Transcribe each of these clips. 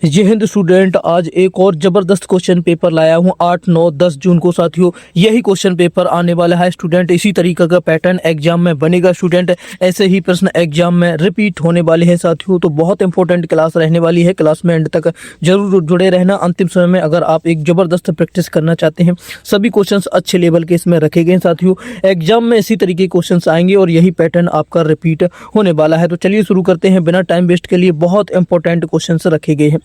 ये हिंद स्टूडेंट आज एक और जबरदस्त क्वेश्चन पेपर लाया हूँ 8, 9, 10 जून को साथियों। यही क्वेश्चन पेपर आने वाला है स्टूडेंट। इसी तरीके का पैटर्न एग्जाम में बनेगा स्टूडेंट। ऐसे ही प्रश्न एग्जाम में रिपीट होने वाले हैं साथियों। तो बहुत इंपॉर्टेंट क्लास रहने वाली है। क्लास में एंड तक जरूर जुड़े रहना। अंतिम समय में अगर आप एक जबरदस्त प्रैक्टिस करना चाहते हैं, सभी क्वेश्चन अच्छे लेवल के इसमें रखे गए साथियों। एग्जाम में इसी तरीके के क्वेश्चन आएंगे और यही पैटर्न आपका रिपीट होने वाला है। तो चलिए शुरू करते हैं बिना टाइम वेस्ट के लिए। बहुत इंपॉर्टेंट क्वेश्चन रखे गए हैं।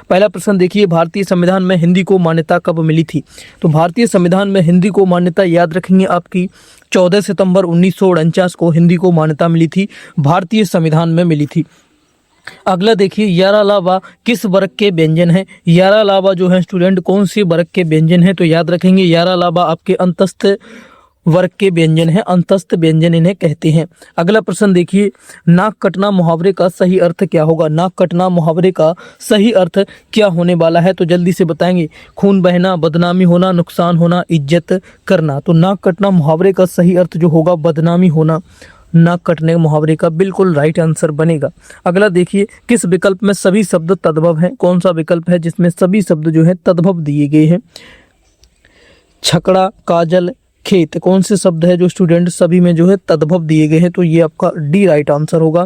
पहला प्रश्न देखिए, भारतीय संविधान में हिंदी को मान्यता कब मिली थी? तो भारतीय संविधान में हिंदी को मान्यता याद रखेंगे आपकी 14 सितंबर 1949 को हिंदी को मान्यता मिली थी, भारतीय संविधान में मिली थी। अगला देखिए, यारा लावा किस वर्ग के व्यंजन है? यारा लावा जो है स्टूडेंट कौन सी वर्ग के व्यंजन है? तो याद रखेंगे यारा लावा आपके अंतस्थ वर्ग के व्यंजन है, अंतस्थ व्यंजन इन्हें कहते हैं। अगला प्रश्न देखिए, नाक कटना मुहावरे का सही अर्थ क्या होगा? नाक कटना मुहावरे का सही अर्थ क्या होने वाला है? तो जल्दी से बताएंगे। खून बहना, बदनामी होना, नुकसान होना, इज्जत करना। तो नाक कटना मुहावरे का सही अर्थ जो होगा बदनामी होना। नाक कटने मुहावरे का बिल्कुल राइट आंसर बनेगा। अगला देखिए, किस विकल्प में सभी शब्द तद्भव हैं? कौन सा विकल्प है जिसमें सभी शब्द जो है तद्भव दिए गए हैं? छकड़ा, काजल, खेत, कौन से शब्द है जो स्टूडेंट सभी में जो है तद्भव दिए गए हैं? तो ये आपका डी राइट आंसर होगा।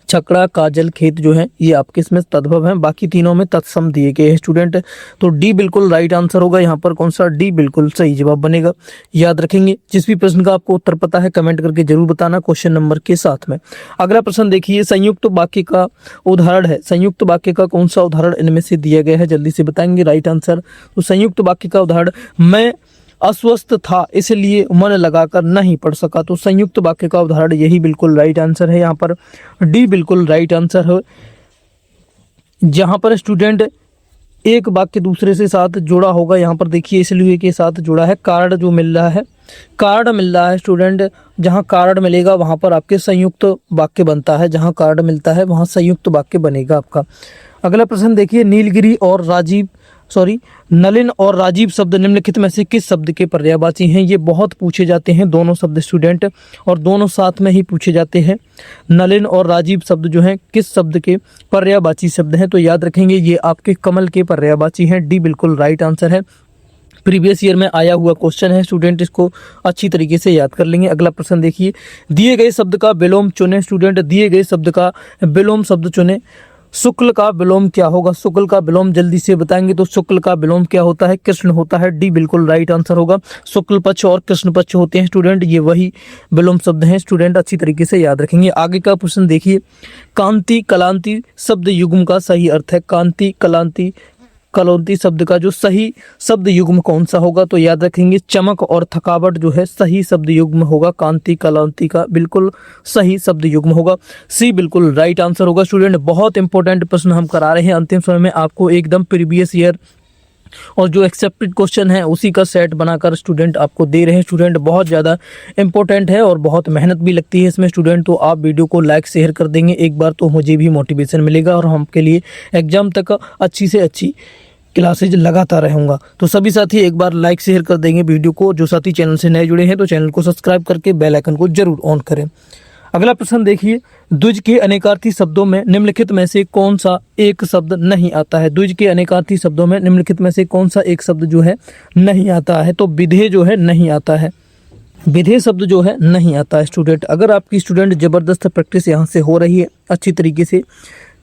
छकड़ा, काजल, खेत जो है ये आपके इसमें तद्भव हैं, बाकी तीनों में तत्सम दिए गए हैं स्टूडेंट। तो डी बिल्कुल राइट आंसर होगा यहाँ पर। कौन सा? डी बिल्कुल सही जवाब बनेगा। याद रखेंगे। जिस भी प्रश्न का आपको उत्तर पता है कमेंट करके जरूर बताना क्वेश्चन नंबर के साथ में। अगला प्रश्न देखिए, संयुक्त वाक्य का उदाहरण है। संयुक्त वाक्य का कौन सा उदाहरण इनमें से दिया गया है? जल्दी से बताएंगे राइट आंसर। तो संयुक्त वाक्य का उदाहरण, मैं अस्वस्थ था इसलिए मन लगाकर नहीं पढ़ सका। तो संयुक्त वाक्य का उदाहरण यही बिल्कुल राइट आंसर है। यहाँ पर डी बिल्कुल राइट आंसर है। जहाँ पर स्टूडेंट एक वाक्य दूसरे से साथ जुड़ा होगा, यहाँ पर देखिए इसलिए के साथ जुड़ा है, कारण जो मिल रहा है, कारण मिल रहा है स्टूडेंट। जहाँ कारण मिलेगा वहाँ पर आपके संयुक्त वाक्य बनता है। जहाँ कारण मिलता है वहाँ संयुक्त वाक्य बनेगा आपका। अगला प्रश्न देखिए, नलिन और राजीव शब्द निम्नलिखित में से किस शब्द के पर्यायवाची हैं? ये बहुत पूछे जाते हैं दोनों शब्द स्टूडेंट, और दोनों साथ में ही पूछे जाते हैं। नलिन और राजीव शब्द जो हैं किस शब्द के पर्यायवाची शब्द हैं? तो याद रखेंगे ये आपके कमल के पर्यायवाची हैं। डी बिल्कुल राइट आंसर है। प्रीवियस ईयर में आया हुआ क्वेश्चन है स्टूडेंट, इसको अच्छी तरीके से याद कर लेंगे। अगला प्रश्न देखिए, दिए गए शब्द का विलोम चुने स्टूडेंट। दिए गए शब्द का विलोम शब्द चुने। शुक्ल का विलोम क्या होगा? शुक्ल का विलोम जल्दी से बताएंगे। तो शुक्ल का विलोम क्या होता है? कृष्ण होता है। डी बिल्कुल राइट आंसर होगा। शुक्ल पक्ष और कृष्ण पक्ष होते हैं स्टूडेंट, ये वही विलोम शब्द हैं स्टूडेंट, अच्छी तरीके से याद रखेंगे। आगे का प्रश्न देखिए, कांति कलांति शब्द युग्म का सही अर्थ है। कांति कलांति कलौंती शब्द का जो सही शब्द युग्म कौन सा होगा? तो याद रखेंगे चमक और थकावट जो है सही शब्द युग्म होगा। कांति कलौंती का बिल्कुल सही शब्द युग्म होगा। सी बिल्कुल राइट आंसर होगा स्टूडेंट। बहुत इंपॉर्टेंट प्रश्न हम करा रहे हैं अंतिम समय में आपको, एकदम प्रीवियस ईयर और जो एक्सेप्टेड क्वेश्चन है उसी का सेट बनाकर स्टूडेंट आपको दे रहे हैं स्टूडेंट। बहुत ज़्यादा इंपॉर्टेंट है और बहुत मेहनत भी लगती है इसमें स्टूडेंट। तो आप वीडियो को लाइक शेयर कर देंगे एक बार तो मुझे भी मोटिवेशन मिलेगा और हम के लिए एग्जाम तक अच्छी से अच्छी क्लासेज लगाता रहूँगा। तो सभी साथी एक बार लाइक शेयर कर देंगे वीडियो को। जो साथी चैनल से नए जुड़े हैं तो चैनल को सब्सक्राइब करके बेल आइकन को जरूर ऑन करें। अगला प्रश्न देखिए, द्विज के अनेकार्थी शब्दों में निम्नलिखित में से कौन सा एक शब्द नहीं आता है? द्विज के अनेकार्थी शब्दों में निम्नलिखित में से कौन सा एक शब्द जो है नहीं आता है? तो विधेय जो है नहीं आता है। विधेय शब्द जो है नहीं आता है स्टूडेंट। अगर आपकी स्टूडेंट जबरदस्त प्रैक्टिस यहाँ से हो रही है, अच्छी तरीके से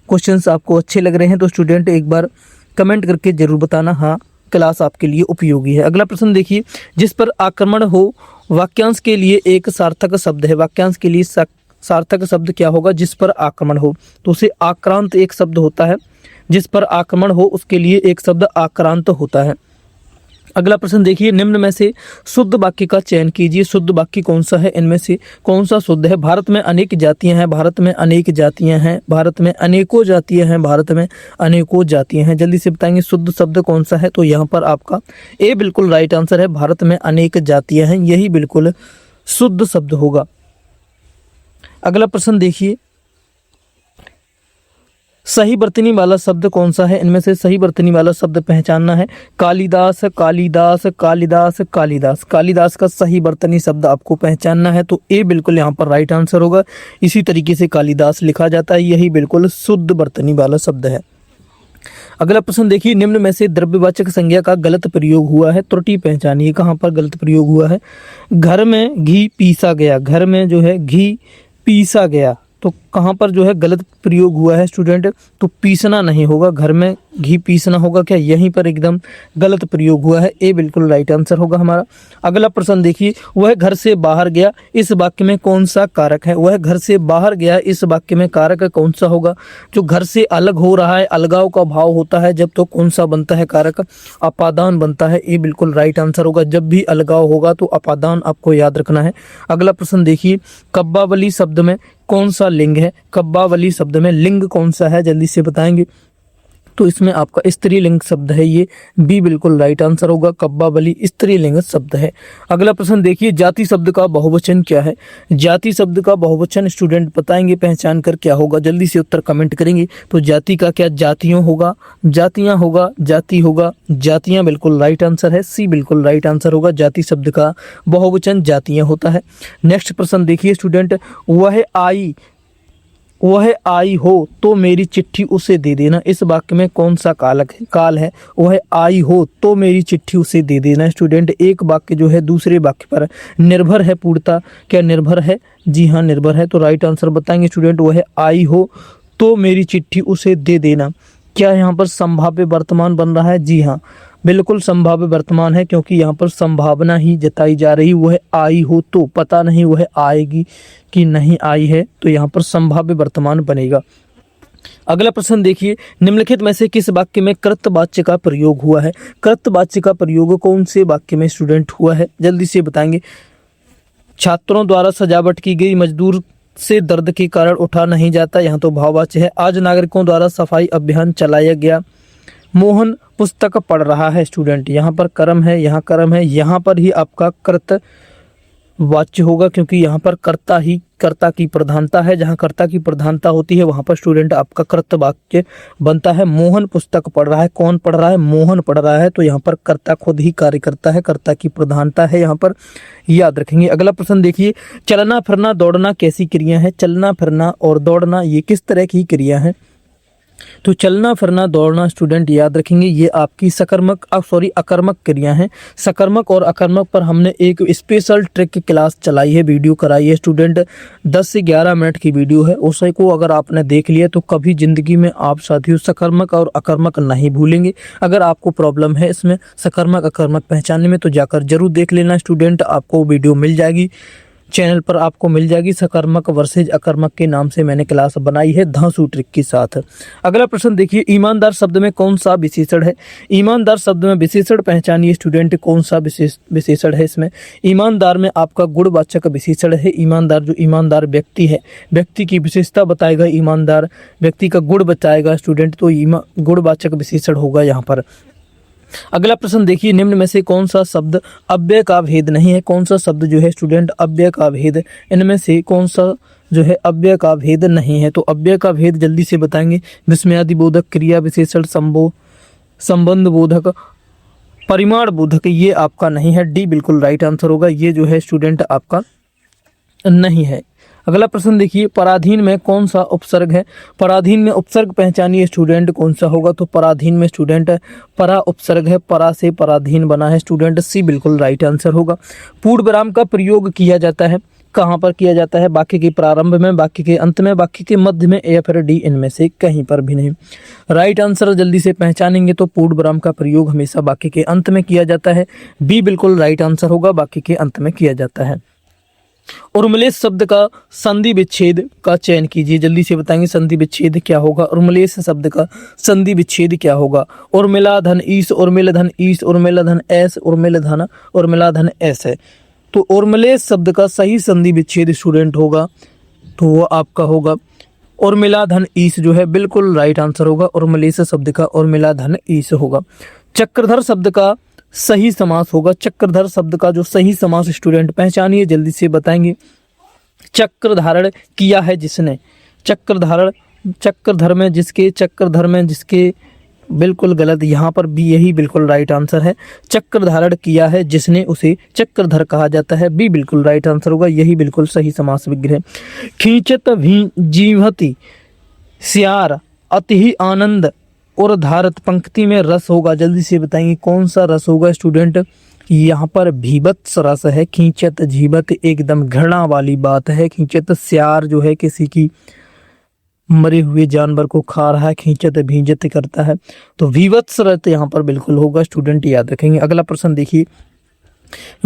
क्वेश्चंस आपको अच्छे लग रहे हैं, तो स्टूडेंट एक बार कमेंट करके जरूर बताना हाँ क्लास आपके लिए उपयोगी है। अगला प्रश्न देखिए, जिस पर आक्रमण हो वाक्यांश के लिए एक सार्थक शब्द है। वाक्यांश के लिए सार्थक शब्द क्या होगा? जिस पर आक्रमण हो, तो उसे आक्रांत एक शब्द होता है। जिस पर आक्रमण हो उसके लिए एक शब्द आक्रांत होता है। अगला प्रश्न देखिए, निम्न में से शुद्ध वाक्य का चयन कीजिए। शुद्ध वाक्य कौन सा है? इनमें से कौन सा शुद्ध है? भारत में अनेक जातियां हैं। भारत में अनेक जातियां हैं। भारत में अनेकों जातियां हैं। भारत में अनेकों जातियां हैं। जल्दी से बताएंगे शुद्ध शब्द कौन सा है? तो यहाँ पर आपका ए बिल्कुल राइट आंसर है। भारत में अनेक जातियां हैं, यही बिल्कुल शुद्ध शब्द होगा। अगला प्रश्न देखिए, सही वर्तनी वाला शब्द कौन सा है? इनमें से सही वर्तनी वाला शब्द पहचानना है। कालिदास, कालिदास, कालिदास, कालिदास। कालिदास का सही वर्तनी शब्द आपको पहचानना है। तो ए बिल्कुल यहाँ पर राइट आंसर होगा। इसी तरीके से कालिदास लिखा जाता है, यही बिल्कुल शुद्ध वर्तनी वाला शब्द है। अगला प्रश्न देखिए, निम्न में से द्रव्यवाचक संज्ञा का गलत प्रयोग हुआ है, त्रुटि पहचानिए। कहाँ पर गलत प्रयोग हुआ है? घर में घी पीसा गया, घर में जो है घी पीसा गया, तो कहाँ पर जो है गलत प्रयोग हुआ है स्टूडेंट? तो पीसना नहीं होगा, घर में घी पीसना होगा क्या? यहीं पर एकदम गलत प्रयोग हुआ है, ए बिल्कुल राइट आंसर होगा हमारा। अगला प्रश्न देखिए, वह घर से बाहर गया, इस वाक्य में कौन सा कारक है? वह घर से बाहर गया, इस वाक्य में कारक कौन सा होगा? जो घर से अलग हो रहा है, अलगाव का भाव होता है जब, तो कौन सा बनता है कारक? अपादान बनता है, ए बिल्कुल राइट आंसर होगा। जब भी अलगाव होगा तो अपादान आपको याद रखना है। अगला प्रश्न देखिए, कब्बावली शब्द में कौन सा लिंग है? कब्बावली शब्द में लिंग कौन सा है, जल्दी से बताएंगे। तो इसमें आपका स्त्रीलिंग शब्द है, ये बी बिल्कुल राइट आंसर होगा। कब्बावली स्त्रीलिंग शब्द है। अगला प्रश्न देखिए, जाति शब्द का बहुवचन क्या है? जाति शब्द का बहुवचन स्टूडेंट बताएंगे पहचान कर क्या होगा, जल्दी से उत्तर कमेंट करेंगे। तो जाति का क्या जातियों होगा, जातियां होगा, जाति होगा, जातियां बिल्कुल राइट आंसर है, सी बिल्कुल राइट आंसर होगा। जाति शब्द का बहुवचन जातियां होता है। नेक्स्ट प्रश्न देखिए स्टूडेंट, वह आई हो तो मेरी चिट्ठी उसे दे देना, इस वाक्य में कौन सा काल है? वह आई हो तो मेरी चिट्ठी उसे दे देना। स्टूडेंट एक वाक्य जो है दूसरे वाक्य पर निर्भर है, पूर्णतः क्या निर्भर है? जी हाँ निर्भर है। तो राइट आंसर बताएंगे स्टूडेंट, वह आई हो तो मेरी चिट्ठी उसे दे देना। क्या यहाँ पर संभाव्य वर्तमान बन रहा है? जी हाँ बिल्कुल संभाव्य वर्तमान है, क्योंकि यहाँ पर संभावना ही जताई जा रही। वह आई हो तो पता नहीं वह आएगी कि नहीं आई है, तो यहाँ पर संभाव्य वर्तमान बनेगा। अगला प्रश्न देखिए, निम्नलिखित में से किस वाक्य में कृतवाच्य का प्रयोग हुआ है? कृतवाच्य का प्रयोग कौन से वाक्य में स्टूडेंट हुआ है, जल्दी से बताएंगे। छात्रों द्वारा सजावट की गई मजदूर से दर्द के कारण उठा नहीं जाता, यहाँ तो भाववाच्य है। आज नागरिकों द्वारा सफाई अभियान चलाया गया। मोहन पुस्तक पढ़ रहा है स्टूडेंट, यहाँ पर कर्म है, यहाँ कर्म है, यहाँ पर ही आपका कृत वाच्य होगा, क्योंकि यहाँ पर कर्ता की प्रधानता है। जहाँ कर्ता की प्रधानता होती है वहाँ पर स्टूडेंट आपका कृत वाक्य बनता है। मोहन पुस्तक पढ़ रहा है, कौन पढ़ रहा है? मोहन पढ़ रहा है, तो यहाँ पर कर्ता खुद ही कार्य करता है, कर्ता की प्रधानता है, यहाँ पर याद रखेंगे। अगला प्रश्न देखिए, चलना फिरना दौड़ना कैसी क्रिया है? चलना फिरना और दौड़ना ये किस तरह की क्रिया है? तो चलना फिरना दौड़ना स्टूडेंट याद रखेंगे, ये आपकी अकर्मक क्रिया है। सकर्मक और अकर्मक पर हमने एक स्पेशल ट्रिक की क्लास चलाई है, वीडियो कराई है स्टूडेंट, 10 से 11 मिनट की वीडियो है। उसे को अगर आपने देख लिया तो कभी जिंदगी में आप साथियों सकर्मक और अकर्मक नहीं भूलेंगे। अगर आपको प्रॉब्लम है इसमें सकर्मक अकर्मक पहचानने में तो जाकर जरूर देख लेना स्टूडेंट, आपको वीडियो मिल जाएगी, चैनल पर आपको मिल जाएगी। सकर्मक वर्सेज अकर्मक के नाम से मैंने क्लास बनाई है धांसू ट्रिक के साथ। अगला प्रश्न देखिए, ईमानदार शब्द में कौन सा विशेषण है? ईमानदार शब्द में विशेषण पहचानिए स्टूडेंट, कौन सा विशेषण है इसमें? ईमानदार में आपका गुणवाचक विशेषण है। ईमानदार जो ईमानदार व्यक्ति है, व्यक्ति की विशेषता बताएगा, ईमानदार व्यक्ति का गुण बताएगा स्टूडेंट, तो गुणवाचक विशेषण होगा यहाँ पर। अगला प्रश्न देखिए, निम्न में से कौन सा शब्द अव्यय का भेद नहीं है? कौन सा शब्द जो है स्टूडेंट अव्यय का भेद, इनमें से कौन सा जो है अव्यय का भेद नहीं है? तो अव्यय का भेद जल्दी से बताएंगे। विस्मयादि बोधक, क्रिया विशेषण, संबंध बोधक, परिमाण बोधक, ये आपका नहीं है, डी बिल्कुल राइट आंसर होगा। ये जो है स्टूडेंट आपका नहीं है। अगला प्रश्न देखिए, पराधीन में कौन सा उपसर्ग है? पराधीन में उपसर्ग पहचानिए स्टूडेंट, कौन सा होगा? तो पराधीन में स्टूडेंट परा उपसर्ग है, परा से पराधीन बना है स्टूडेंट, सी बिल्कुल राइट आंसर होगा। पूर्ण विराम का प्रयोग किया जाता है, कहाँ पर किया जाता है? वाक्य के प्रारंभ में, वाक्य के अंत में, वाक्य के मध्य में, या फिर डी इनमें से कहीं पर भी नहीं। राइट आंसर जल्दी से पहचानेंगे तो पूर्ण विराम का प्रयोग हमेशा वाक्य के अंत में किया जाता है, बी बिल्कुल राइट आंसर होगा, वाक्य के अंत में किया जाता है। उर्मलेश शब्द का संधि विच्छेद का चयन कीजिए, जल्दी से बताएंगे संधि विच्छेद क्या होगा? उर्मलेश शब्द का संधि विच्छेद क्या होगा? उर्मिला धन ईस, उर्मिला धन ईस, उर्मिला धन एस, उर्मिला धन एस है। तो उर्मलेश शब्द का सही संधि विच्छेद स्टूडेंट होगा तो वो आपका होगा उर्मिला धन ईस, जो है बिल्कुल राइट आंसर होगा। उर्मलेश शब्द का उर्मिला धन ईस होगा। चक्रधर शब्द का सही समास होगा, चक्रधर शब्द का जो सही समास स्टूडेंट पहचानिए, जल्दी से बताएंगे। चक्र धारण किया है जिसने, चक्रधर में जिसके, बिल्कुल गलत, यहाँ पर भी यही बिल्कुल राइट आंसर है। चक्र धारण किया है जिसने उसे चक्रधर कहा जाता है, बी बिल्कुल राइट आंसर होगा, यही बिल्कुल सही समास विग्रह। खींचत भी जीवती सियार अति ही आनंद उर्धारत पंक्ति में रस होगा, जल्दी से बताएंगे कौन सा रस होगा स्टूडेंट। यहाँ पर भीभत्स रस है। खींचत जीवत एकदम घृणा वाली बात है। खींचत स्यार जो है किसी की मरे हुए जानवर को खा रहा है, खींचत भींजत करता है, तो भीभत्स रस यहाँ पर बिल्कुल होगा स्टूडेंट, याद रखेंगे। अगला प्रश्न देखिए,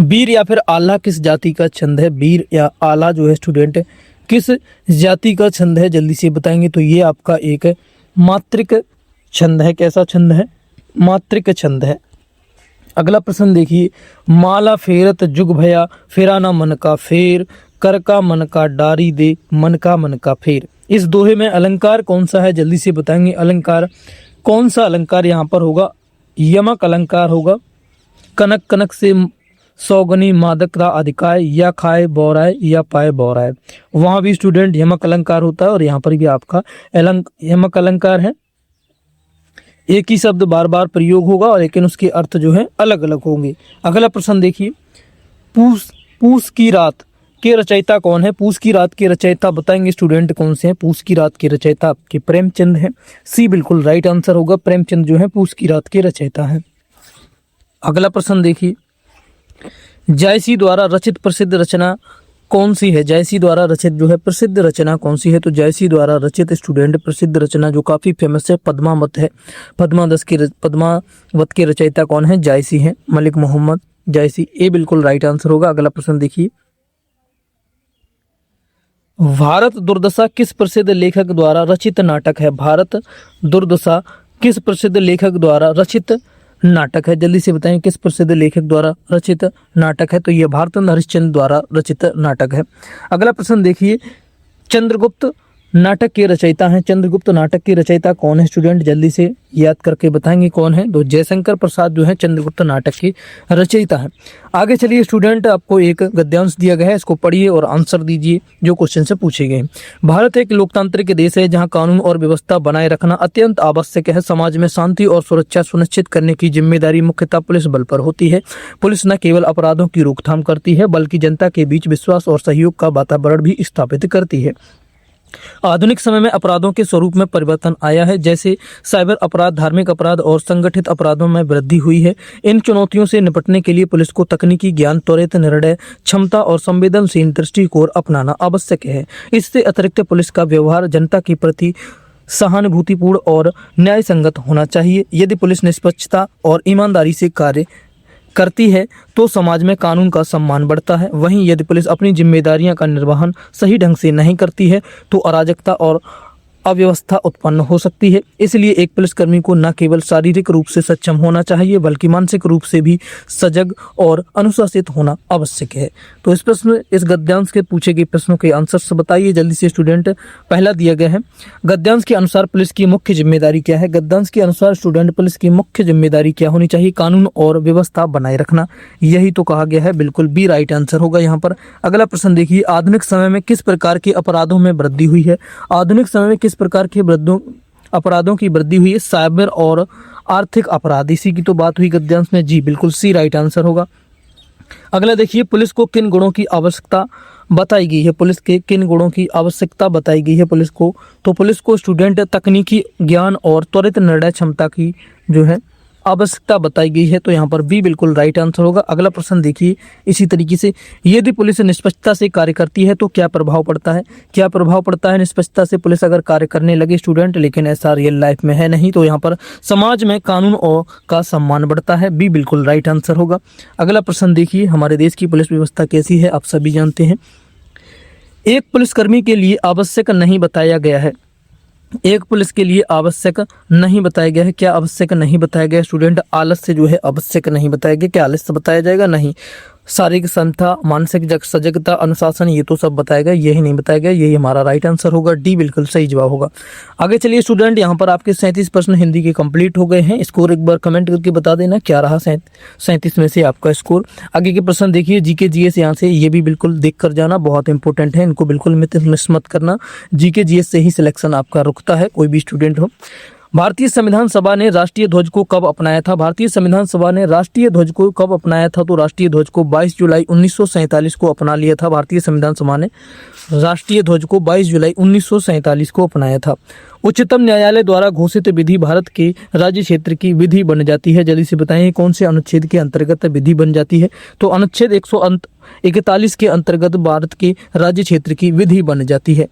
वीर या फिर आला किस जाति का छंद है। वीर या आला जो है स्टूडेंट किस जाति का छंद है, जल्दी से बताएंगे। तो ये आपका एक मात्रिक छंद है। कैसा छंद है? मात्रिक छंद है। अगला प्रश्न देखिए, माला फेरत जुग भया फेरा ना मन का फेर, कर का मन का डारी दे मन का फेर। इस दोहे में अलंकार कौन सा है, जल्दी से बताएंगे। अलंकार कौन सा अलंकार यहाँ पर होगा? यमक अलंकार होगा। कनक कनक से सौगनी मादकता अधिकाय, या खाए बौराय या पाए बौराय। वहां भी स्टूडेंट यमक अलंकार होता है और यहाँ पर भी आपका यमक अलंकार है। एक ही शब्द बार बार प्रयोग होगा लेकिन उसके अर्थ जो है अलग अलग होंगे। अगला प्रश्न देखिए, पूस की रात के रचयिता कौन है। पूस की रात के रचयिता बताएंगे स्टूडेंट कौन से हैं। पूस की रात के रचयिता आपके प्रेमचंद हैं। सी बिल्कुल राइट आंसर होगा। प्रेमचंद जो है पूस की रात के रचयिता हैं। अगला प्रश्न देखिए, जायसी द्वारा रचित प्रसिद्ध रचना कौन सी है। जायसी द्वारा रचित जो है प्रसिद्ध रचना कौन सी है। तो जायसी द्वारा रचित स्टूडेंट प्रसिद्ध रचना जो काफी फेमस है पद्मावत है। पद्मावत के रचयिता कौन है? जायसी हैं, मलिक मोहम्मद जायसी। ए बिल्कुल राइट आंसर होगा। अगला प्रश्न देखिए, भारत दुर्दशा किस प्रसिद्ध लेखक द्वारा रचित नाटक है। भारत दुर्दशा किस प्रसिद्ध लेखक द्वारा रचित नाटक है, जल्दी से बताएं किस प्रसिद्ध लेखक द्वारा रचित नाटक है। तो यह भारतेंद्र हरिश्चंद्र द्वारा रचित नाटक है। अगला प्रश्न देखिए, चंद्रगुप्त नाटक के रचयिता हैं। चंद्रगुप्त नाटक के रचयिता कौन है स्टूडेंट, जल्दी से याद करके बताएंगे कौन है। तो जयशंकर प्रसाद जो है चंद्रगुप्त नाटक के रचयिता है। आगे चलिए स्टूडेंट, आपको एक गद्यांश दिया गया है, इसको पढ़िए और आंसर दीजिए जो क्वेश्चन से पूछे गए। भारत एक लोकतांत्रिक देश है जहां कानून और व्यवस्था बनाए रखना अत्यंत आवश्यक है। समाज में शांति और सुरक्षा सुनिश्चित करने की जिम्मेदारी मुख्यतः पुलिस बल पर होती है। पुलिस न केवल अपराधों की रोकथाम करती है बल्कि जनता के बीच विश्वास और सहयोग का वातावरण भी स्थापित करती है। आधुनिक समय में अपराधों के स्वरूप में परिवर्तन आया है, जैसे साइबर अपराध, धार्मिक अपराध और संगठित अपराधों में वृद्धि हुई है। इन चुनौतियों से निपटने के लिए पुलिस को तकनीकी ज्ञान, त्वरित निर्णय क्षमता और संवेदनशील दृष्टिकोण अपनाना आवश्यक है। इससे अतिरिक्त पुलिस का व्यवहार जनता के प्रति सहानुभूतिपूर्ण और न्याय संगत होना चाहिए। यदि पुलिस निष्पक्षता और ईमानदारी से कार्य करती है तो समाज में कानून का सम्मान बढ़ता है। वहीं यदि पुलिस अपनी जिम्मेदारियां का निर्वहन सही ढंग से नहीं करती है तो अराजकता और अव्यवस्था उत्पन्न हो सकती है। इसलिए एक पुलिसकर्मी को न केवल शारीरिक रूप से सक्षम होना चाहिए बल्कि मानसिक रूप से भी सजग और अनुशासित होना आवश्यक है। तो इस गद्यांश के पूछे गए प्रश्नों के आंसर्स बताइए जल्दी से स्टूडेंट। पहला दिया गया है, गद्यांश के अनुसार पुलिस की मुख्य जिम्मेदारी क्या है। गद्यांश के अनुसार स्टूडेंट पुलिस की मुख्य जिम्मेदारी क्या होनी चाहिए? कानून और व्यवस्था बनाए रखना, यही तो कहा गया है। बिल्कुल बी राइट आंसर होगा यहाँ पर। अगला प्रश्न देखिए, आधुनिक समय में किस प्रकार के अपराधों में वृद्धि हुई है। आधुनिक समय में किस प्रकार के अपराधों की वृद्धि हुई है? साइबर और आर्थिक अपराध, इसी की तो बात हुई गद्यांश में। जी बिल्कुल सी राइट आंसर होगा। अगला देखिए, पुलिस को किन गुणों की आवश्यकता बताई गई है। पुलिस के किन गुणों की आवश्यकता बताई गई है पुलिस को? तो पुलिस को स्टूडेंट तकनीकी ज्ञान और त्वरित निर्णय क्षमता की जो है आवश्यकता बताई गई है। तो यहाँ पर बी बिल्कुल राइट आंसर होगा। अगला प्रश्न देखिए इसी तरीके से, यदि पुलिस निष्पक्षता से कार्य करती है तो क्या प्रभाव पड़ता है। क्या प्रभाव पड़ता है निष्पक्षता से पुलिस अगर कार्य करने लगे स्टूडेंट, लेकिन ऐसा रियल लाइफ में है नहीं। तो यहाँ पर समाज में कानून और का सम्मान बढ़ता है। बी बिल्कुल राइट आंसर होगा। अगला प्रश्न देखिए, हमारे देश की पुलिस व्यवस्था कैसी है आप सभी जानते हैं। एक पुलिसकर्मी के लिए आवश्यक नहीं बताया गया है। एक पुलिस के लिए आवश्यक नहीं बताया गया है। क्या आवश्यक नहीं बताया गया स्टूडेंट? आलस्य जो है आवश्यक नहीं बताया गया। क्या आलस्य बताया जाएगा? नहीं। शारीरिक क्षमता, मानसिक सजगता, अनुशासन, ये तो सब बताया गया, यही नहीं बताया गया। यही हमारा राइट आंसर होगा। डी बिल्कुल सही जवाब होगा। आगे चलिए स्टूडेंट, यहाँ पर आपके 37 प्रश्न हिंदी के कंप्लीट हो गए हैं। स्कोर एक बार कमेंट करके बता देना क्या रहा 37 में से आपका स्कोर। आगे के प्रश्न देखिए, जीके जीएस यहाँ से ये भी बिल्कुल देख कर जाना, बहुत इंपॉर्टेंट है, इनको बिल्कुल मिस मत करना। जीके जीएस से ही सिलेक्शन आपका रुकता है, कोई भी स्टूडेंट हो। भारतीय संविधान सभा ने राष्ट्रीय ध्वज को कब अपनाया था? भारतीय संविधान सभा ने राष्ट्रीय ध्वज को कब अपनाया था? तो राष्ट्रीय ध्वज को 22 जुलाई 1947 को अपना लिया था। भारतीय संविधान सभा ने राष्ट्रीय ध्वज को 22 जुलाई 1947 को अपनाया था। उच्चतम न्यायालय द्वारा घोषित विधि भारत के राज्य क्षेत्र की विधि बन जाती है। जल्दी से बताएं कौन से अनुच्छेद के अंतर्गत विधि बन जाती है? तो अनुच्छेद 141 के अंतर्गत भारत के राज्य क्षेत्र की विधि बन जाती है।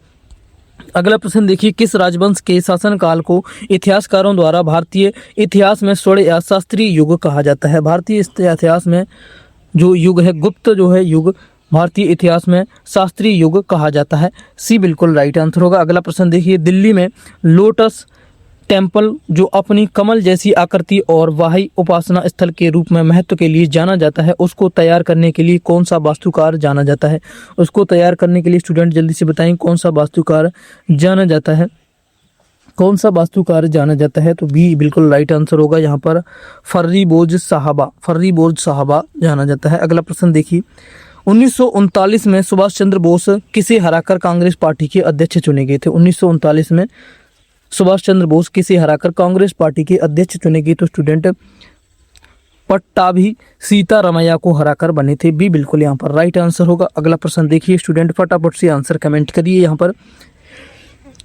अगला प्रश्न देखिए, किस राजवंश के शासनकाल को इतिहासकारों द्वारा भारतीय इतिहास में स्वर्ण या शास्त्रीय युग कहा जाता है? भारतीय इतिहास में जो युग है, गुप्त जो है युग, भारतीय इतिहास में शास्त्रीय युग कहा जाता है। सी बिल्कुल राइट आंसर होगा। अगला प्रश्न देखिए, दिल्ली में लोटस टेम्पल जो अपनी कमल जैसी आकृति और वाही उपासना स्थल के रूप में महत्व के लिए जाना जाता है, उसको तैयार करने के लिए कौन सा वास्तुकार जाना जाता है? उसको तैयार करने के लिए स्टूडेंट जल्दी से बताएं कौन सा वास्तुकार जाना जाता है? कौन सा वास्तुकार जाना जाता है? तो बी बिल्कुल राइट आंसर होगा। यहाँ पर फर्रीबोर्ज साहबा जाना जाता है। अगला प्रश्न देखिए, 1939 में सुभाष चंद्र बोस किसे हराकर कांग्रेस पार्टी के अध्यक्ष चुने गए थे? 1939 में सुभाष चंद्र बोस किसे हराकर कांग्रेस पार्टी के अध्यक्ष चुने गए? तो स्टूडेंट पट्टाभी सीतारमैया को हराकर बने थे। बी बिल्कुल यहाँ पर राइट आंसर होगा। अगला प्रश्न देखिए स्टूडेंट, फटाफट से आंसर कमेंट करिए। यहाँ पर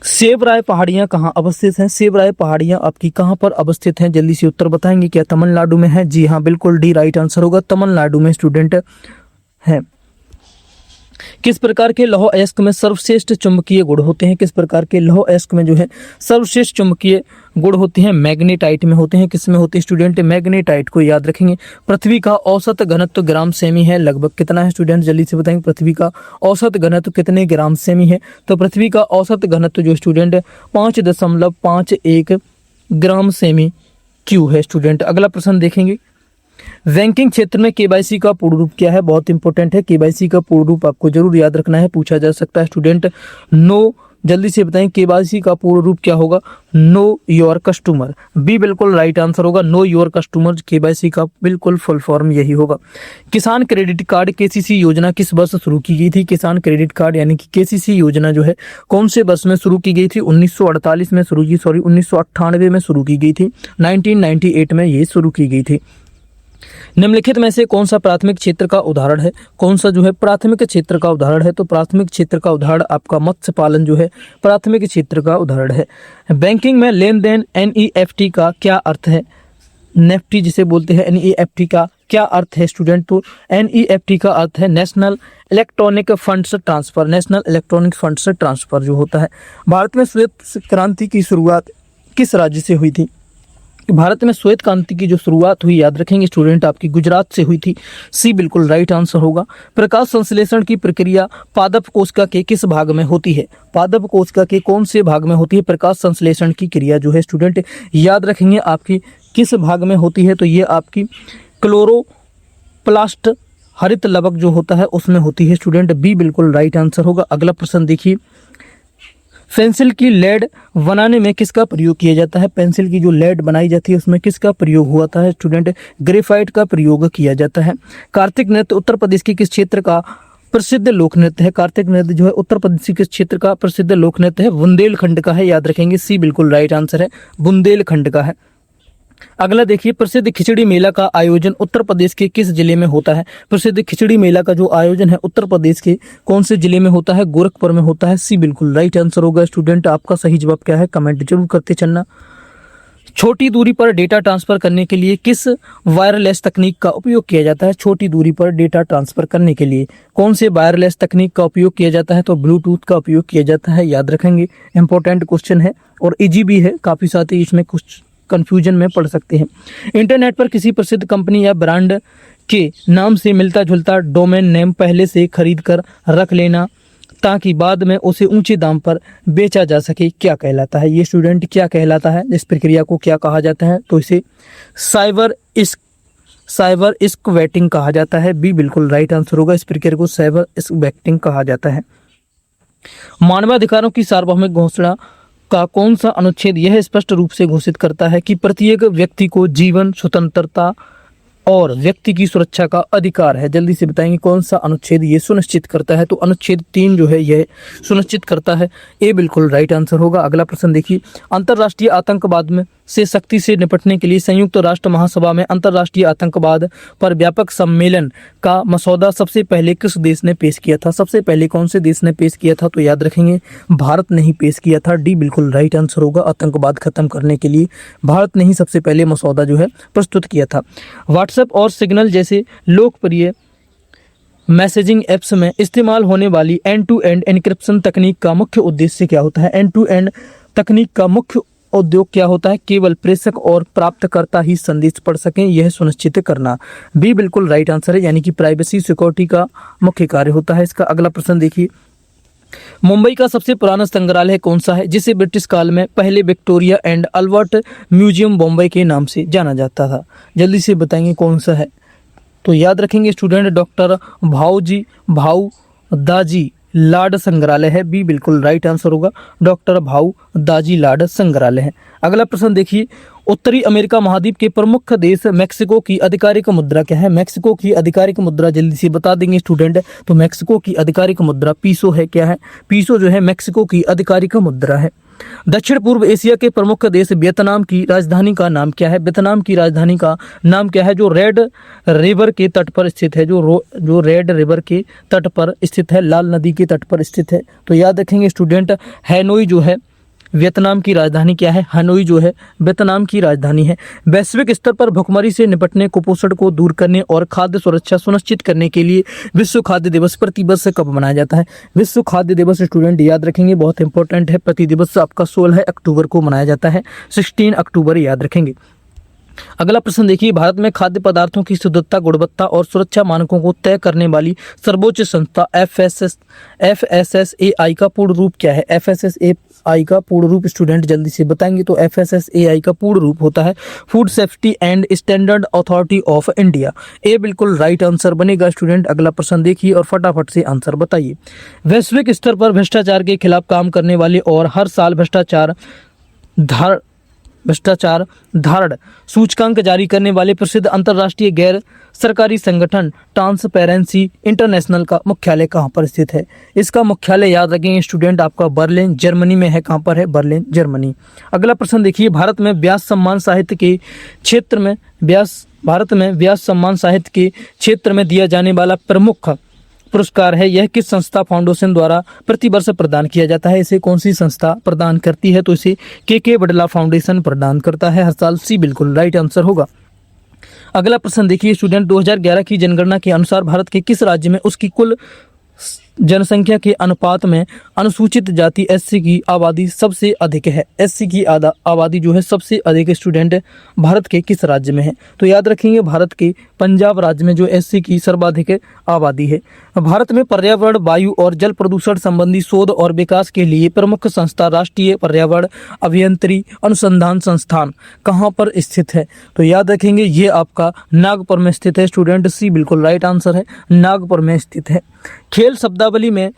सेबराय पहाड़ियाँ कहाँ अवस्थित हैं? सेबराय पहाड़ियाँ आपकी कहाँ पर अवस्थित हैं? जल्दी से उत्तर बताएंगे। क्या तमिलनाडु में है? जी हाँ, बिल्कुल डी राइट आंसर होगा, तमिलनाडु में स्टूडेंट है। किस प्रकार के लौह अयस्क में सर्वश्रेष्ठ चुंबकीय गुण होते हैं? किस प्रकार के लौह अयस्क में जो है सर्वश्रेष्ठ चुंबकीय गुण होते हैं? मैग्नेटाइट में होते हैं। किस में होते हैं स्टूडेंट? मैग्नेटाइट को याद रखेंगे। पृथ्वी का औसत घनत्व ग्राम सेमी है, लगभग कितना है स्टूडेंट? जल्दी से बताएंगे पृथ्वी का औसत घनत्व कितने ग्राम सेमी है? तो पृथ्वी का औसत घनत्व जो स्टूडेंट 5.51 ग्राम सेमी क्यू है स्टूडेंट। अगला प्रश्न देखेंगे, बैंकिंग क्षेत्र में केवाईसी का पूर्ण रूप क्या है? बहुत इंपॉर्टेंट है, केवाईसी का पूर्ण रूप आपको जरूर याद रखना है, पूछा जा सकता है स्टूडेंट। नो, जल्दी से बताएं केवाईसी का पूर्ण रूप क्या होगा? Know your customer. बी बिल्कुल राइट आंसर होगा, नो योर कस्टमर केवाईसी का बिल्कुल फुल फॉर्म यही होगा। किसान क्रेडिट कार्ड केसीसी योजना किस वर्ष शुरू की गई थी? किसान क्रेडिट कार्ड यानी कि केसीसी योजना जो है कौन से वर्ष में शुरू की गई थी? 1998 में शुरू की, 1998 में शुरू की गई थी, 1998 में ये शुरू की गई थी। निम्नलिखित में से कौन सा प्राथमिक क्षेत्र का उदाहरण है? कौन सा जो है प्राथमिक क्षेत्र का उदाहरण है? तो प्राथमिक क्षेत्र का उदाहरण आपका मत्स्य पालन जो है प्राथमिक क्षेत्र का उदाहरण है। बैंकिंग में लेन देन NEFT का क्या अर्थ है? नेफ्टी जिसे बोलते हैं, NEFT का क्या अर्थ है स्टूडेंट? तो NEFT का अर्थ है national electronic funds transfer. National electronic funds transfer जो होता है। भारत में श्वेत क्रांति की शुरुआत किस राज्य से हुई थी? भारत में श्वेत क्रांति की जो शुरुआत हुई याद रखेंगे स्टूडेंट आपकी गुजरात से हुई थी। सी बिल्कुल राइट आंसर होगा। प्रकाश संश्लेषण की प्रक्रिया पादप कोशिका के किस भाग में होती है? पादप कोशिका के कौन से भाग में होती है प्रकाश संश्लेषण की क्रिया जो है स्टूडेंट? याद रखेंगे आपकी किस भाग में होती है? तो ये आपकी क्लोरोप्लास्ट हरित लवक जो होता है उसमें होती है स्टूडेंट। बी बिल्कुल राइट आंसर होगा। अगला प्रश्न देखिए, पेंसिल की लेड बनाने में किसका प्रयोग किया जाता है? पेंसिल की जो लेड बनाई जाती है उसमें किसका प्रयोग हुआ है स्टूडेंट? ग्रेफाइट का प्रयोग किया जाता है। कार्तिक नृत्य उत्तर प्रदेश के किस क्षेत्र का प्रसिद्ध लोक नृत्य है? कार्तिक नृत्य जो है उत्तर प्रदेश के क्षेत्र का प्रसिद्ध लोक नृत्य है, बुंदेलखंड का है, याद रखेंगे। सी बिल्कुल राइट आंसर है, बुंदेलखंड का है। अगला देखिए, प्रसिद्ध खिचड़ी मेला का आयोजन उत्तर प्रदेश के किस जिले में होता है? प्रसिद्ध खिचड़ी मेला का जो आयोजन है उत्तर प्रदेश के कौन से जिले में होता है? गोरखपुर में होता है। सी बिल्कुल राइट आंसर होगा स्टूडेंट। आपका सही जवाब क्या है कमेंट जरूर करते चलना। छोटी दूरी पर डेटा ट्रांसफर करने के लिए किस वायरलेस तकनीक का उपयोग किया जाता है? छोटी दूरी पर डेटा ट्रांसफर करने के लिए कौन से वायरलेस तकनीक का उपयोग किया जाता है? तो ब्लूटूथ का उपयोग किया जाता है, याद रखेंगे। इंपॉर्टेंट क्वेश्चन है और इजी भी है काफी, साथ ही इसमें कुछ कंफ्यूजन में पढ़ सकते हैं। इंटरनेट पर किसी प्रसिद्ध कंपनी या ब्रांड के नाम से मिलता जुलता डोमेन नेम पहले से खरीद कर रख लेना ताकि बाद में उसे ऊंचे दाम पर बेचा जा सके, क्या कहलाता है? ये स्टूडेंट क्या कहलाता है? इस प्रक्रिया को क्या कहा जाता है? तो इसे साइबर स्क्वैटिंग कहा जाता है। बी बिल्कुल राइट आंसर होगा। इस प्रक्रिया को साइबर स्क्वैटिंग कहा जाता है। मानवाधिकारों की सार्वभौमिक घोषणा का कौन सा अनुच्छेद यह स्पष्ट रूप से घोषित करता है कि प्रत्येक व्यक्ति को जीवन, स्वतंत्रता और व्यक्ति की सुरक्षा का अधिकार है। जल्दी से बताएंगे कौन सा अनुच्छेद ये सुनिश्चित करता है। तो अनुच्छेद 3 जो है यह सुनिश्चित करता है। ये बिल्कुल राइट आंसर होगा। अगला प्रश्न देखिए, अंतर्राष्ट्रीय आतंकवाद में से सख्ती से निपटने के लिए संयुक्त राष्ट्र महासभा में अंतर्राष्ट्रीय आतंकवाद पर व्यापक सम्मेलन का मसौदा सबसे पहले किस देश ने पेश किया था? सबसे पहले कौन से देश ने पेश किया था? तो याद रखेंगे भारत ने ही पेश किया था। डी बिल्कुल राइट आंसर होगा। आतंकवाद खत्म करने के लिए भारत ने ही सबसे पहले मसौदा जो है प्रस्तुत किया था। व्हाट्सएप और सिग्नल जैसे लोकप्रिय मैसेजिंग ऐप्स में इस्तेमाल होने वाली एंड टू एंड एन्क्रिप्शन तकनीक का मुख्य उद्देश्य क्या होता है? एंड टू एंड तकनीक का मुख्य उद्योग क्या होता है? केवल प्रेषक और प्राप्तकर्ता ही संदेश पढ़ सकें, यह सुनिश्चित करना। बी बिल्कुल राइट आंसर है, यानी कि प्राइवेसी सिक्योरिटी का मुख्य कार्य होता है इसका। अगला प्रश्न देखिए, मुंबई का सबसे पुराना संग्रहालय कौन सा है जिसे ब्रिटिश काल में पहले Victoria and Albert museum Bombay के नाम से जाना जाता था? जल्दी से बताएंगे कौन सा है। तो याद रखेंगे स्टूडेंट, डॉक्टर भाऊ दाजी लाड संग्रहालय है। बी बिल्कुल राइट आंसर होगा, डॉक्टर भाऊ दाजी लाड संग्रहालय है। अगला प्रश्न देखिए, उत्तरी अमेरिका महाद्वीप के प्रमुख देश मेक्सिको की आधिकारिक मुद्रा क्या है? मेक्सिको की आधिकारिक मुद्रा जल्दी से बता देंगे स्टूडेंट। तो मेक्सिको की आधिकारिक मुद्रा पीसो है। क्या है? पीसो जो है मेक्सिको की आधिकारिक मुद्रा है। दक्षिण पूर्व एशिया के प्रमुख देश वियतनाम की राजधानी का नाम क्या है? वियतनाम की राजधानी का नाम क्या है जो रेड रिवर के तट पर स्थित है? जो रेड रिवर के तट पर स्थित है, लाल नदी के तट पर स्थित है। तो याद रखेंगे स्टूडेंट, हैनोई जो है वियतनाम की राजधानी क्या है? हनोई जो है वियतनाम की राजधानी है। वैश्विक स्तर पर भुखमरी से निपटने, कुपोषण को दूर करने और खाद्य सुरक्षा सुनिश्चित करने के लिए विश्व खाद्य दिवस प्रतिवर्ष कब मनाया जाता है? विश्व खाद्य दिवस स्टूडेंट याद रखेंगे, बहुत इंपॉर्टेंट है। प्रति दिवस आपका 16 अक्टूबर को मनाया जाता है, 16 अक्टूबर याद रखेंगे। अगला प्रश्न देखिए, भारत में खाद्य पदार्थों की शुद्धता, गुणवत्ता और सुरक्षा मानकों को तय करने वाली सर्वोच्च संस्था FSSAI का पूर्ण रूप क्या है? FSSAI का पूर्ण रूप स्टूडेंट जल्दी से बताएंगे। तो FSSAI का पूर्ण रूप होता है food safety and standard authority of India. ए बिल्कुल राइट आंसर बनेगा स्टूडेंट। अगला प्रश्न देखिए और फटाफट से आंसर बताइए। वैश्विक स्तर पर भ्रष्टाचार के खिलाफ काम करने वाले और हर साल भ्रष्टाचार धारण सूचकांक जारी करने वाले प्रसिद्ध अंतर्राष्ट्रीय गैर सरकारी संगठन ट्रांसपेरेंसी इंटरनेशनल का मुख्यालय कहाँ पर स्थित है? इसका मुख्यालय याद रखेंगे स्टूडेंट आपका बर्लिन जर्मनी में है। कहाँ पर है? Berlin Germany. अगला प्रश्न देखिए, भारत में व्यास सम्मान साहित्य के क्षेत्र में दिया जाने वाला प्रमुख पुरस्कार है, यह किस संस्था फाउंडेशन द्वारा प्रतिवर्ष प्रदान किया जाता है? इसे कौन सी संस्था प्रदान करती है? तो इसे के बडला फाउंडेशन प्रदान करता है हर साल। सी बिल्कुल राइट आंसर होगा। अगला प्रश्न देखिए स्टूडेंट, 2011 की जनगणना के अनुसार भारत के किस राज्य में उसकी कुल जनसंख्या के अनुपात में अनुसूचित जाति SC की आबादी सबसे अधिक है? SC की आबादी जो है सबसे अधिक स्टूडेंट भारत के किस राज्य में है? तो याद रखेंगे भारत के पंजाब राज्य में जो SC की सर्वाधिक आबादी है। भारत में पर्यावरण, वायु और जल प्रदूषण संबंधी शोध और विकास के लिए प्रमुख संस्था राष्ट्रीय पर्यावरण अभियंत्रण अनुसंधान संस्थान कहाँ पर स्थित है? तो याद रखेंगे ये आपका नागपुर में स्थित है स्टूडेंट। सी बिल्कुल राइट आंसर है, नागपुर में स्थित है। खेल शब्दावली में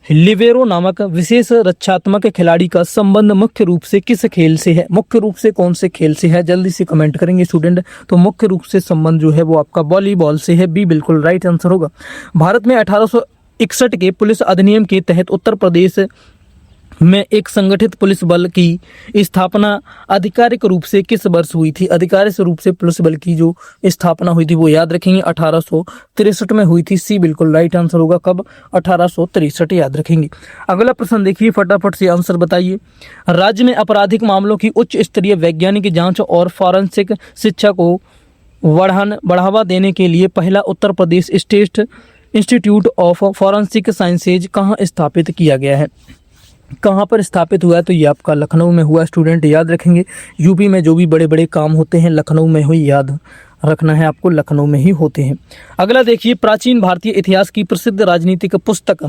लिबेरो नामक विशेष रक्षात्मक खिलाड़ी का संबंध मुख्य रूप से किस खेल से है? मुख्य रूप से कौन से खेल से है? जल्दी से कमेंट करेंगे स्टूडेंट। तो मुख्य रूप से संबंध जो है वो आपका वॉलीबॉल से है। बी बिल्कुल राइट आंसर होगा। भारत में 1861 के पुलिस अधिनियम के तहत उत्तर प्रदेश में एक संगठित पुलिस बल की स्थापना आधिकारिक रूप से किस वर्ष हुई थी? आधिकारिक रूप से पुलिस बल की जो स्थापना हुई थी वो याद रखेंगे 1863 में हुई थी। सी बिल्कुल राइट आंसर होगा। कब? 1863 याद रखेंगे। अगला प्रश्न देखिए, फटाफट से आंसर बताइए। राज्य में आपराधिक मामलों की उच्च स्तरीय वैज्ञानिक जांच और फॉरेंसिक शिक्षा को बढ़ावा देने के लिए पहला Uttar Pradesh state institute of forensic sciences कहाँ स्थापित किया गया है? कहाँ पर स्थापित हुआ है? तो ये आपका लखनऊ में हुआ स्टूडेंट। याद रखेंगे यूपी में जो भी बड़े बड़े काम होते हैं लखनऊ में ही याद रखना है आपको, लखनऊ में ही होते हैं। अगला देखिए, प्राचीन भारतीय इतिहास की प्रसिद्ध राजनीतिक पुस्तक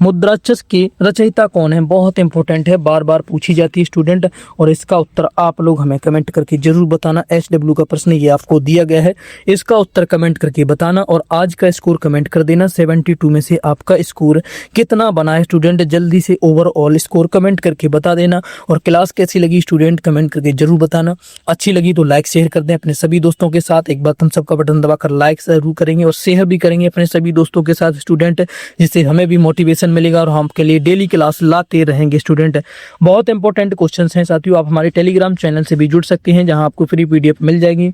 मुद्राक्षस के रचयिता कौन है? बहुत इंपॉर्टेंट है, बार बार पूछी जाती है स्टूडेंट, और इसका उत्तर आप लोग हमें कमेंट करके जरूर बताना। SW का प्रश्न ये आपको दिया गया है, इसका उत्तर कमेंट करके बताना और आज का स्कोर कमेंट कर देना। 72 में से आपका स्कोर कितना बना है स्टूडेंट? जल्दी से ओवरऑल स्कोर कमेंट करके बता देना। और क्लास कैसी लगी स्टूडेंट कमेंट करके जरूर बताना। अच्छी लगी तो लाइक शेयर कर दें अपने सभी दोस्तों के साथ। एक बार थम्स अप का बटन दबाकर लाइक जरूर करेंगे और शेयर भी करेंगे अपने सभी दोस्तों के साथ स्टूडेंट, जिससे हमें भी मोटिवेशन मिलेगा और हम आपके लिए डेली क्लास लाते रहेंगे स्टूडेंट। बहुत इंपॉर्टेंट क्वेश्चंस हैं साथियों। आप हमारे टेलीग्राम चैनल से भी जुड़ सकते हैं, जहां आपको फ्री PDF मिल जाएगी,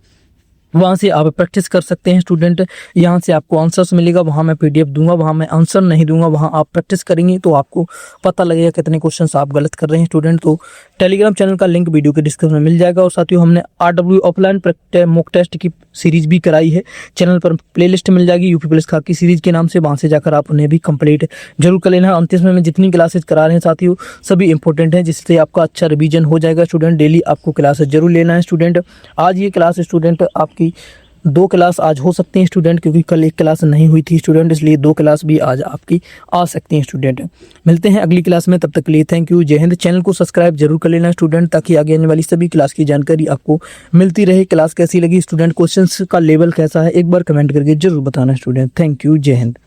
वहाँ से आप प्रैक्टिस कर सकते हैं स्टूडेंट। यहाँ से आपको आंसर्स मिलेगा, वहाँ मैं PDF दूंगा, वहाँ मैं आंसर नहीं दूंगा, वहाँ आप प्रैक्टिस करेंगे तो आपको पता लगेगा कितने क्वेश्चंस आप गलत कर रहे हैं स्टूडेंट। तो टेलीग्राम चैनल का लिंक वीडियो के डिस्क्रिप्शन में मिल जाएगा। और साथियों हमने RW ऑफलाइन मॉक टेस्ट की सीरीज भी कराई है, चैनल पर प्लेलिस्ट मिल जाएगी UP पुलिस खाकी सीरीज के नाम से, वहाँ से जाकर आप उन्हें भी कंप्लीट जरूर कर लेना। अंत में जितनी क्लासेज करा रहे हैं साथियों सभी इंपॉर्टेंट है, जिससे आपका अच्छा रिवीजन हो जाएगा स्टूडेंट। डेली आपको क्लासेज जरूर लेना है स्टूडेंट। आज ये क्लास स्टूडेंट आपकी 2 क्लास आज हो सकती हैं स्टूडेंट, क्योंकि कल 1 क्लास नहीं हुई थी स्टूडेंट, इसलिए 2 क्लास भी आज आपकी आ सकती हैं स्टूडेंट। मिलते हैं अगली क्लास में, तब तक के लिए थैंक यू, जय हिंद। चैनल को सब्सक्राइब जरूर कर लेना स्टूडेंट, ताकि आगे आने वाली सभी क्लास की जानकारी आपको मिलती रहे। क्लास कैसी लगी स्टूडेंट, क्वेश्चंस का लेवल कैसा है, एक बार कमेंट करके जरूर बताना स्टूडेंट। थैंक यू, जय हिंद।